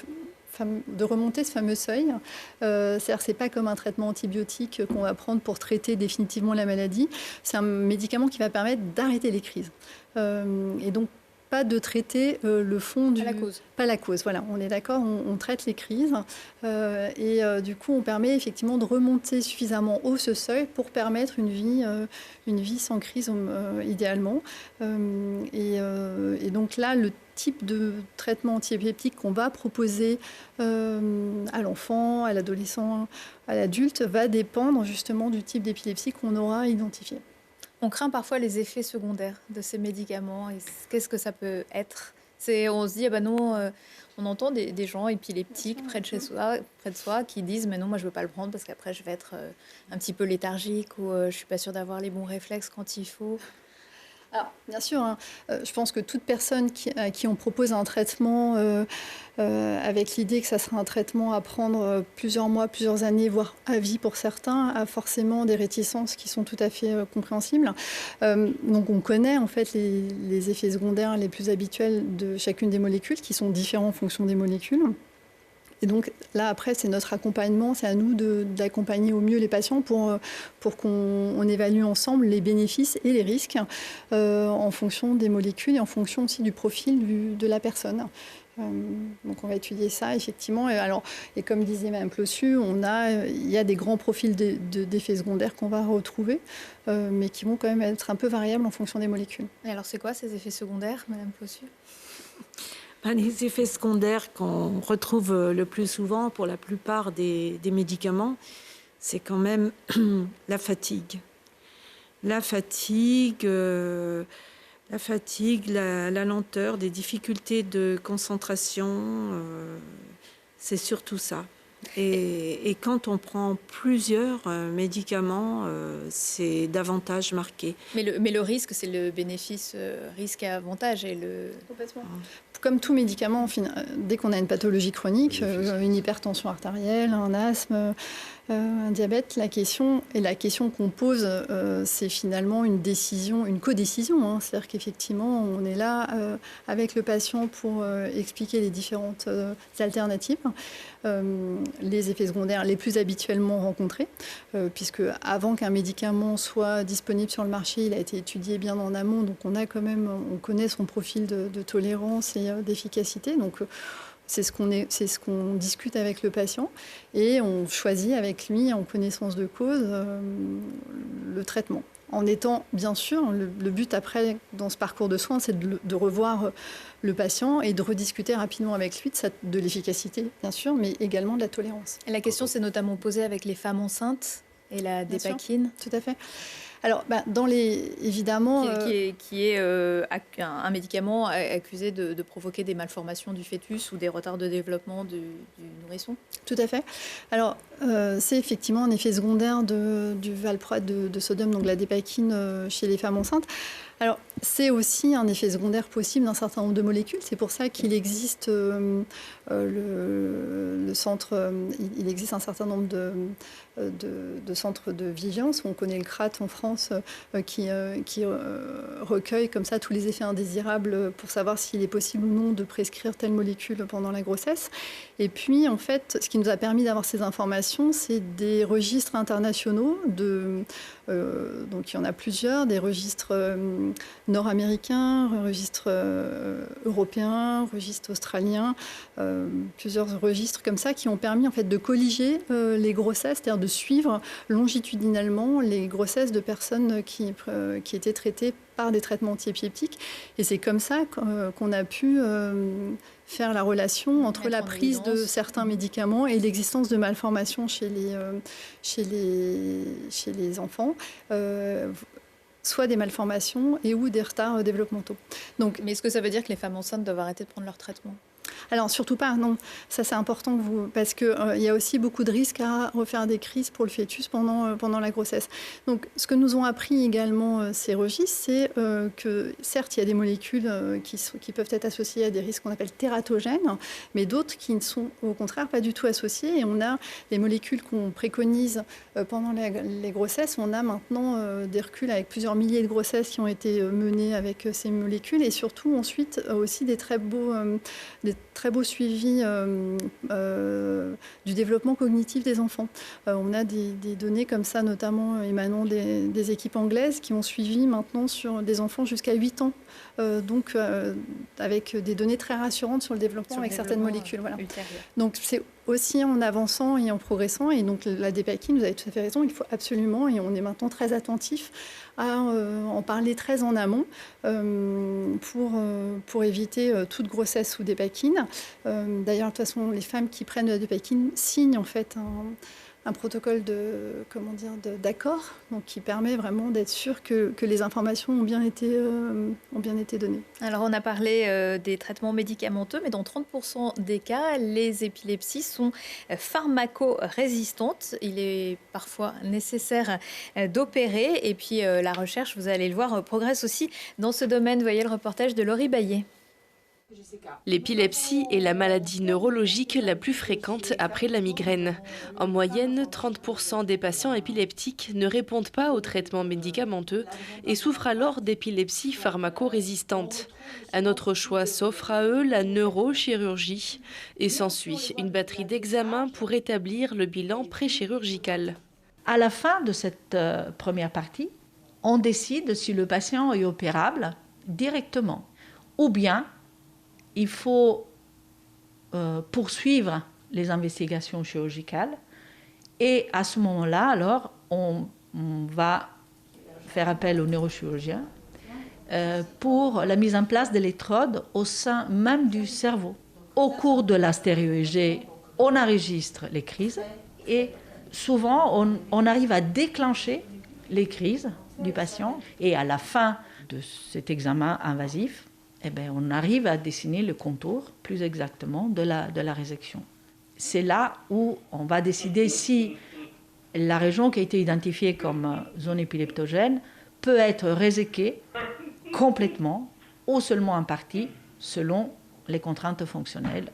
Speaker 11: remonter ce fameux seuil. C'est-à-dire que ce n'est pas comme un traitement antibiotique qu'on va prendre pour traiter définitivement la maladie. C'est un médicament qui va permettre d'arrêter les crises. Et donc, pas de traiter le fond du... Pas la cause, voilà, on est d'accord, on traite les crises et du coup on permet effectivement de remonter suffisamment haut ce seuil pour permettre une vie sans crise idéalement. Et donc là, le type de traitement antiépileptique qu'on va proposer à l'enfant, à l'adolescent, à l'adulte va dépendre justement du type d'épilepsie qu'on aura identifié.
Speaker 3: On craint parfois les effets secondaires de ces médicaments. Qu'est-ce que ça peut être? On se dit, ah ben non, On entend des gens épileptiques près de soi qui disent mais non, moi je veux pas le prendre parce qu'après je vais être un petit peu léthargique ou je suis pas sûre d'avoir les bons réflexes quand il faut.
Speaker 11: Alors, bien sûr, hein, je pense que toute personne à qui on propose un traitement avec l'idée que ça sera un traitement à prendre plusieurs mois, plusieurs années, voire à vie pour certains, a forcément des réticences qui sont tout à fait compréhensibles. Donc on connaît en fait les effets secondaires les plus habituels de chacune des molécules qui sont différents en fonction des molécules. Et donc là, après, c'est notre accompagnement, c'est à nous d'accompagner au mieux les patients pour qu'on évalue ensemble les bénéfices et les risques en fonction des molécules et en fonction aussi du profil de la personne. Donc on va étudier ça effectivement. Et comme disait Mme Plossu, il y a des grands profils d'effets secondaires qu'on va retrouver, mais qui vont quand même être un peu variables en fonction des molécules.
Speaker 3: Et alors c'est quoi ces effets secondaires, Mme Plossu ?
Speaker 10: Les effets secondaires qu'on retrouve le plus souvent pour la plupart des médicaments, c'est quand même la fatigue. La lenteur, des difficultés de concentration, c'est surtout ça. Et quand on prend plusieurs médicaments, c'est davantage marqué.
Speaker 3: Mais le risque, c'est le bénéfice, risque et avantage.
Speaker 11: Complètement. Comme tout médicament, dès qu'on a une pathologie chronique, une hypertension artérielle, un asthme, un diabète, la question qu'on pose, c'est finalement une codécision. Hein. C'est-à-dire qu'effectivement, on est là avec le patient pour expliquer les différentes alternatives, les effets secondaires les plus habituellement rencontrés, puisque avant qu'un médicament soit disponible sur le marché, il a été étudié bien en amont, donc on connaît son profil de tolérance et d'efficacité. Donc c'est ce qu'on discute avec le patient et on choisit avec lui, en connaissance de cause, le traitement. En étant, bien sûr, le but après, dans ce parcours de soins, c'est de revoir le patient et de rediscuter rapidement avec lui de l'efficacité, bien sûr, mais également de la tolérance.
Speaker 3: Et la question s'est notamment posée avec les femmes enceintes et la dépakine.
Speaker 11: Tout à fait. Alors, évidemment...
Speaker 3: Qui est un médicament accusé de provoquer des malformations du fœtus ou des retards de développement du nourrisson.
Speaker 11: Tout à fait. Alors, c'est effectivement un effet secondaire du valproate de sodium, donc la dépakine chez les femmes enceintes. Alors, c'est aussi un effet secondaire possible d'un certain nombre de molécules. C'est pour ça qu'il existe il existe un certain nombre de centres de vigilance. On connaît le CRAT en France qui recueille comme ça tous les effets indésirables pour savoir s'il est possible ou non de prescrire telle molécule pendant la grossesse. Et puis, en fait, ce qui nous a permis d'avoir ces informations, c'est des registres internationaux donc il y en a plusieurs, des registres nord-américains, registres européens, registres australiens, plusieurs registres comme ça qui ont permis en fait de colliger les grossesses, c'est-à-dire de suivre longitudinalement les grossesses de personnes qui étaient traitées par des traitements antiépileptiques. Et c'est comme ça qu'on a pu faire la relation entre la prise de certains médicaments et l'existence de malformations chez les enfants, soit des malformations et ou des retards développementaux.
Speaker 3: Mais est-ce que ça veut dire que les femmes enceintes doivent arrêter de prendre leur traitement ?
Speaker 11: Alors surtout pas, non. Ça c'est important parce qu'il y a aussi beaucoup de risques à refaire des crises pour le fœtus pendant la grossesse. Donc ce que nous ont appris également ces registres, c'est que certes il y a des molécules qui peuvent être associées à des risques qu'on appelle tératogènes, mais d'autres qui ne sont au contraire pas du tout associées. Et on a les molécules qu'on préconise pendant les grossesses. On a maintenant des reculs avec plusieurs milliers de grossesses qui ont été menées avec ces molécules et surtout ensuite aussi des très beaux suivis du développement cognitif des enfants. On a des données comme ça, notamment émanant des équipes anglaises qui ont suivi maintenant sur des enfants jusqu'à 8 ans, donc avec des données très rassurantes sur le développement avec certaines molécules. Voilà. Donc c'est aussi en avançant et en progressant. Et donc la dépakine, vous avez tout à fait raison, il faut absolument, et on est maintenant très attentif à en parler très en amont pour éviter toute grossesse sous dépakine. D'ailleurs, de toute façon, les femmes qui prennent de la dépakine signent en fait un protocole d'accord, donc qui permet vraiment d'être sûr que les informations ont bien été données.
Speaker 3: Alors on a parlé des traitements médicamenteux, mais dans 30% des cas, les épilepsies sont pharmacorésistantes. Il est parfois nécessaire d'opérer, et puis la recherche, vous allez le voir, progresse aussi dans ce domaine. Voyez le reportage de Laurie Baillet.
Speaker 16: L'épilepsie est la maladie neurologique la plus fréquente après la migraine. En moyenne, 30% des patients épileptiques ne répondent pas aux traitements médicamenteux et souffrent alors d'épilepsie pharmacorésistante. Un autre choix s'offre à eux, la neurochirurgie, et s'ensuit une batterie d'examens pour établir le bilan préchirurgical.
Speaker 17: À la fin de cette première partie, on décide si le patient est opérable directement ou bien il faut poursuivre les investigations chirurgicales et à ce moment-là, alors, on va faire appel au neurochirurgien pour la mise en place d'électrodes au sein même du cerveau. Au cours de la stéréo-EEG, on enregistre les crises et souvent, on arrive à déclencher les crises du patient et à la fin de cet examen invasif, on arrive à dessiner le contour plus exactement de la résection. C'est là où on va décider si la région qui a été identifiée comme zone épileptogène peut être réséquée complètement ou seulement en partie selon les contraintes fonctionnelles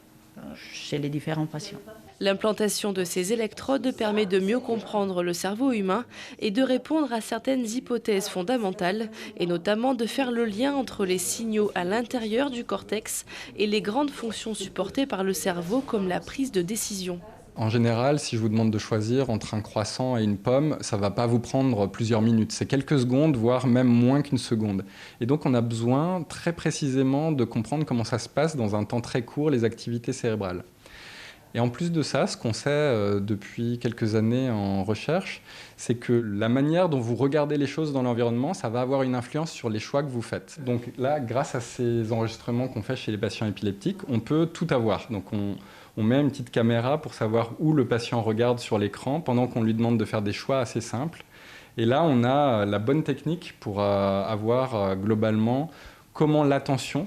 Speaker 17: chez les différents patients.
Speaker 16: L'implantation de ces électrodes permet de mieux comprendre le cerveau humain et de répondre à certaines hypothèses fondamentales, et notamment de faire le lien entre les signaux à l'intérieur du cortex et les grandes fonctions supportées par le cerveau, comme la prise de décision.
Speaker 18: En général, si je vous demande de choisir entre un croissant et une pomme, ça ne va pas vous prendre plusieurs minutes. C'est quelques secondes, voire même moins qu'une seconde. Et donc, on a besoin très précisément de comprendre comment ça se passe dans un temps très court, les activités cérébrales. Et en plus de ça, ce qu'on sait depuis quelques années en recherche, c'est que la manière dont vous regardez les choses dans l'environnement, ça va avoir une influence sur les choix que vous faites. Donc là, grâce à ces enregistrements qu'on fait chez les patients épileptiques, on peut tout avoir. Donc on met une petite caméra pour savoir où le patient regarde sur l'écran pendant qu'on lui demande de faire des choix assez simples. Et là, on a la bonne technique pour avoir globalement comment l'attention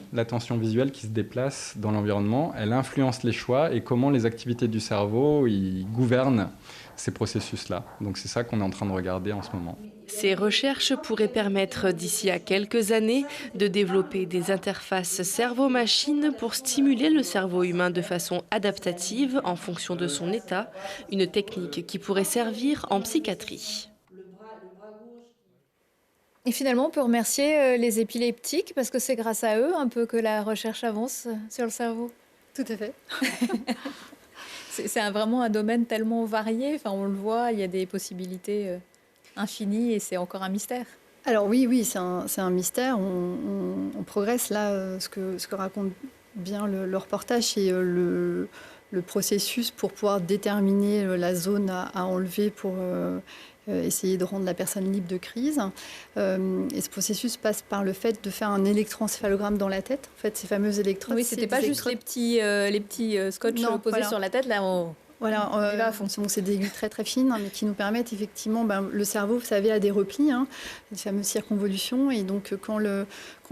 Speaker 18: visuelle qui se déplace dans l'environnement, elle influence les choix et comment les activités du cerveau ils gouvernent ces processus-là. Donc c'est ça qu'on est en train de regarder en ce moment.
Speaker 16: Ces recherches pourraient permettre d'ici à quelques années de développer des interfaces cerveau-machine pour stimuler le cerveau humain de façon adaptative en fonction de son état, une technique qui pourrait servir en psychiatrie.
Speaker 3: Et finalement, on peut remercier les épileptiques parce que c'est grâce à eux un peu que la recherche avance sur le cerveau.
Speaker 11: Tout à fait.
Speaker 3: C'est vraiment un domaine tellement varié. Enfin, on le voit, il y a des possibilités infinies et c'est encore un mystère.
Speaker 11: Alors oui, c'est un mystère. On progresse là. Ce que raconte bien le reportage, c'est le processus pour pouvoir déterminer la zone à enlever pour essayer de rendre la personne libre de crise. Et ce processus passe par le fait de faire un électroencéphalogramme dans la tête. En fait, ces fameuses électrodes.
Speaker 3: Oui, c'était pas juste les petits scotch posés sur la tête. Là,
Speaker 11: c'est des aiguilles très très fines, mais qui nous permettent effectivement, le cerveau, vous savez, a des replis, des fameuses circonvolutions, et donc quand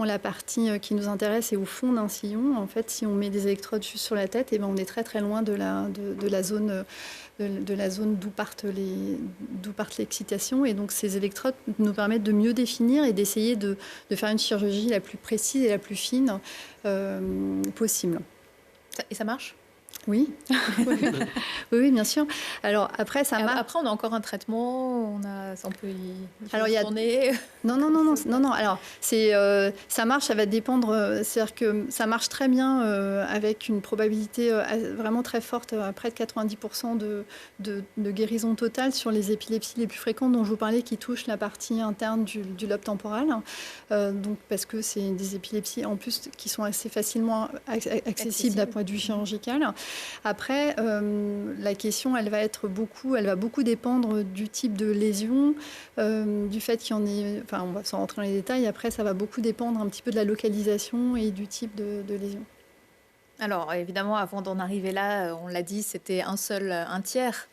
Speaker 11: la partie qui nous intéresse est au fond d'un sillon, en fait, si on met des électrodes juste sur la tête, on est très très loin de la zone d'où partent l'excitation, et donc ces électrodes nous permettent de mieux définir et d'essayer de faire une chirurgie la plus précise et la plus fine possible.
Speaker 3: Et ça marche ?
Speaker 11: Oui. Oui, bien sûr. Alors après, ça marche.
Speaker 3: Après, on a encore un traitement, on peut y
Speaker 11: tourner. Non. Alors, ça marche, ça va dépendre. C'est-à-dire que ça marche très bien avec une probabilité vraiment très forte, à près de 90% de guérison totale sur les épilepsies les plus fréquentes dont je vous parlais, qui touchent la partie interne du lobe temporal. Donc, parce que c'est des épilepsies en plus qui sont assez facilement accessibles d'un point de vue chirurgical. Après, la question, elle va beaucoup dépendre du type de lésion, du fait qu'il y en ait... Enfin, on va sans rentrer dans les détails. Après, ça va beaucoup dépendre un petit peu de la localisation et du type de lésion.
Speaker 3: Alors, évidemment, avant d'en arriver là, on l'a dit, c'était un tiers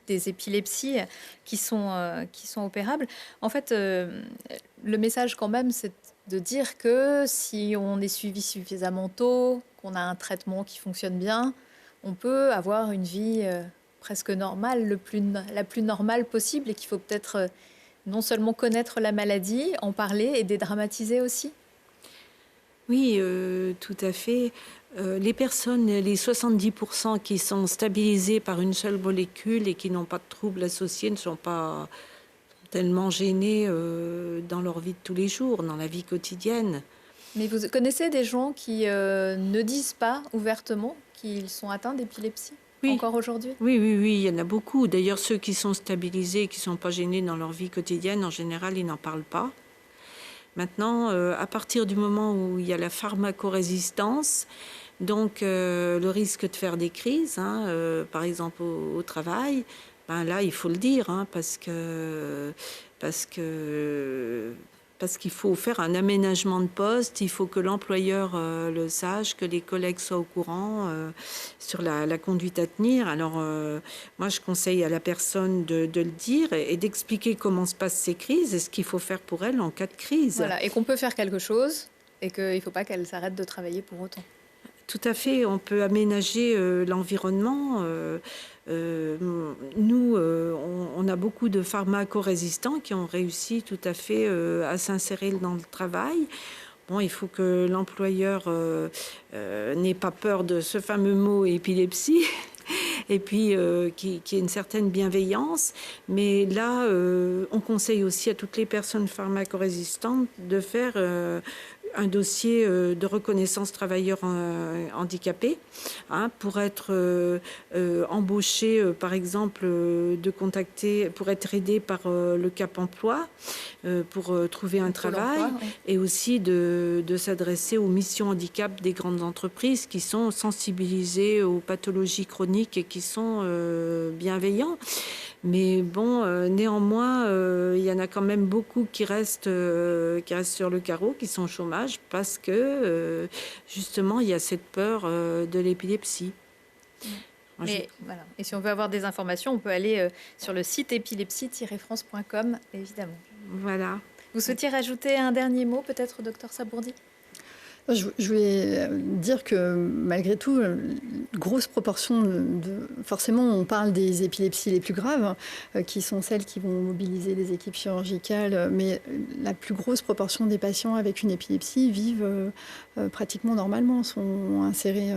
Speaker 3: des épilepsies qui sont opérables. En fait, le message quand même, c'est de dire que si on est suivi suffisamment tôt, qu'on a un traitement qui fonctionne bien, on peut avoir une vie presque normale, la plus normale possible, et qu'il faut peut-être non seulement connaître la maladie, en parler et dédramatiser aussi.
Speaker 10: Oui, tout à fait. Les personnes, les 70% qui sont stabilisées par une seule molécule et qui n'ont pas de troubles associés ne sont pas tellement gênés dans leur vie de tous les jours, dans la vie quotidienne.
Speaker 3: Mais vous connaissez des gens qui ne disent pas ouvertement qu'ils sont atteints d'épilepsie encore aujourd'hui?
Speaker 10: Oui, il y en a beaucoup. D'ailleurs, ceux qui sont stabilisés et qui ne sont pas gênés dans leur vie quotidienne, en général, ils n'en parlent pas. Maintenant, à partir du moment où il y a la pharmacorésistance, donc le risque de faire des crises, par exemple au travail, ben là, il faut le dire, parce qu'il faut faire un aménagement de poste, il faut que l'employeur le sache, que les collègues soient au courant sur la conduite à tenir. Alors, moi, je conseille à la personne de le dire et d'expliquer comment se passent ces crises et ce qu'il faut faire pour elle en cas de crise.
Speaker 3: Voilà, et qu'on peut faire quelque chose et qu'il ne faut pas qu'elle s'arrête de travailler pour autant.
Speaker 10: Tout à fait, on peut aménager l'environnement. Nous, on a beaucoup de pharmacorésistants qui ont réussi tout à fait à s'insérer dans le travail. Bon, il faut que l'employeur n'ait pas peur de ce fameux mot épilepsie et puis qu'il y ait une certaine bienveillance. Mais là, on conseille aussi à toutes les personnes pharmacorésistantes de faire un dossier de reconnaissance travailleurs handicapés pour être embauché, par exemple, pour être aidé par le Cap Emploi, pour trouver un travail, et aussi de s'adresser aux missions handicap des grandes entreprises qui sont sensibilisées aux pathologies chroniques et qui sont bienveillants. Mais bon, néanmoins, il y en a quand même beaucoup qui restent sur le carreau, qui sont au chômage, parce que justement, il y a cette peur de l'épilepsie.
Speaker 3: Mais voilà. Et si on veut avoir des informations, on peut aller sur le site épilepsie-france.com, évidemment.
Speaker 10: Voilà.
Speaker 3: Vous souhaitiez rajouter un dernier mot, peut-être, docteur Sabourdi ?
Speaker 11: Je voulais dire que malgré tout, grosse proportion forcément, on parle des épilepsies les plus graves, qui sont celles qui vont mobiliser les équipes chirurgicales, mais la plus grosse proportion des patients avec une épilepsie vivent pratiquement normalement, sont insérés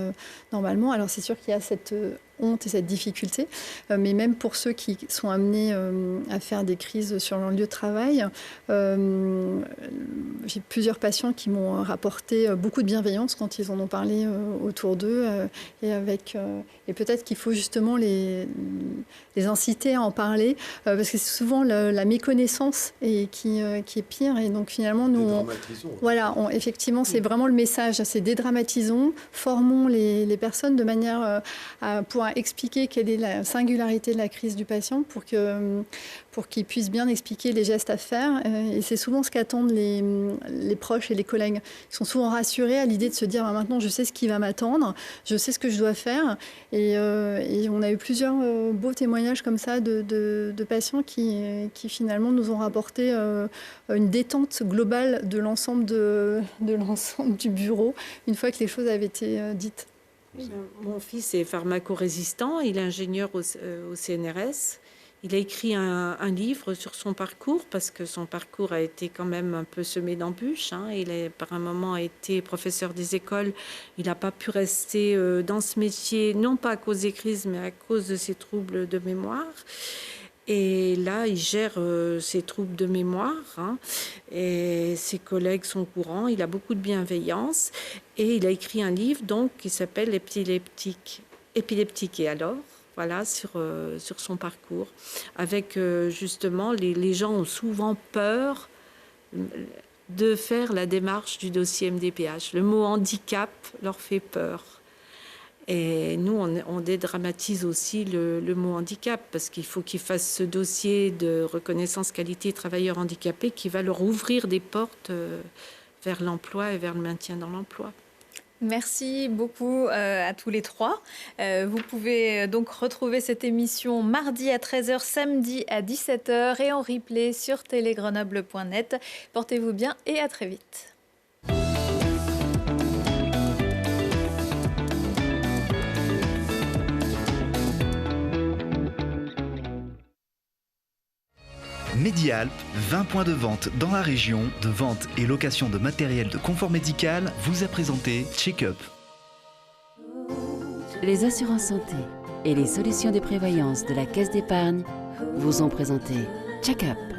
Speaker 11: normalement. Alors c'est sûr qu'il y a cette honte et cette difficulté, mais même pour ceux qui sont amenés à faire des crises sur leur lieu de travail, j'ai plusieurs patients qui m'ont rapporté beaucoup de bienveillance quand ils en ont parlé autour d'eux, et peut-être qu'il faut justement les inciter à en parler, parce que c'est souvent la méconnaissance qui est pire, et donc finalement nous effectivement c'est vraiment le message, c'est dédramatisons, formons les personnes de manière à pouvoir expliquer quelle est la singularité de la crise du patient pour qu'ils puissent bien expliquer les gestes à faire. Et c'est souvent ce qu'attendent les proches et les collègues. Ils sont souvent rassurés à l'idée de se dire maintenant je sais ce qui va m'attendre, je sais ce que je dois faire. Et on a eu plusieurs beaux témoignages comme ça de patients qui finalement nous ont rapporté une détente globale de l'ensemble du bureau une fois que les choses avaient été dites.
Speaker 10: Mon fils est pharmacorésistant, il est ingénieur au CNRS. Il a écrit un livre sur son parcours, parce que son parcours a été quand même un peu semé d'embûches. Il a par un moment été professeur des écoles. Il n'a pas pu rester dans ce métier, non pas à cause des crises, mais à cause de ses troubles de mémoire. Et là, il gère ses troubles de mémoire, et ses collègues sont au courant. Il a beaucoup de bienveillance et il a écrit un livre donc qui s'appelle Épileptique et alors, voilà, sur son parcours. Avec justement, les gens ont souvent peur de faire la démarche du dossier MDPH. Le mot handicap leur fait peur. Et nous, on dédramatise aussi le mot handicap, parce qu'il faut qu'ils fassent ce dossier de reconnaissance qualité travailleurs handicapés qui va leur ouvrir des portes vers l'emploi et vers le maintien dans l'emploi.
Speaker 3: Merci beaucoup à tous les trois. Vous pouvez donc retrouver cette émission mardi à 13h, samedi à 17h et en replay sur télégrenoble.net. Portez-vous bien et à très vite.
Speaker 2: Medialp, 20 points de vente dans la région, de vente et location de matériel de confort médical, vous a présenté Check-up.
Speaker 1: Les assurances santé et les solutions de prévoyance de la Caisse d'épargne vous ont présenté Check-up.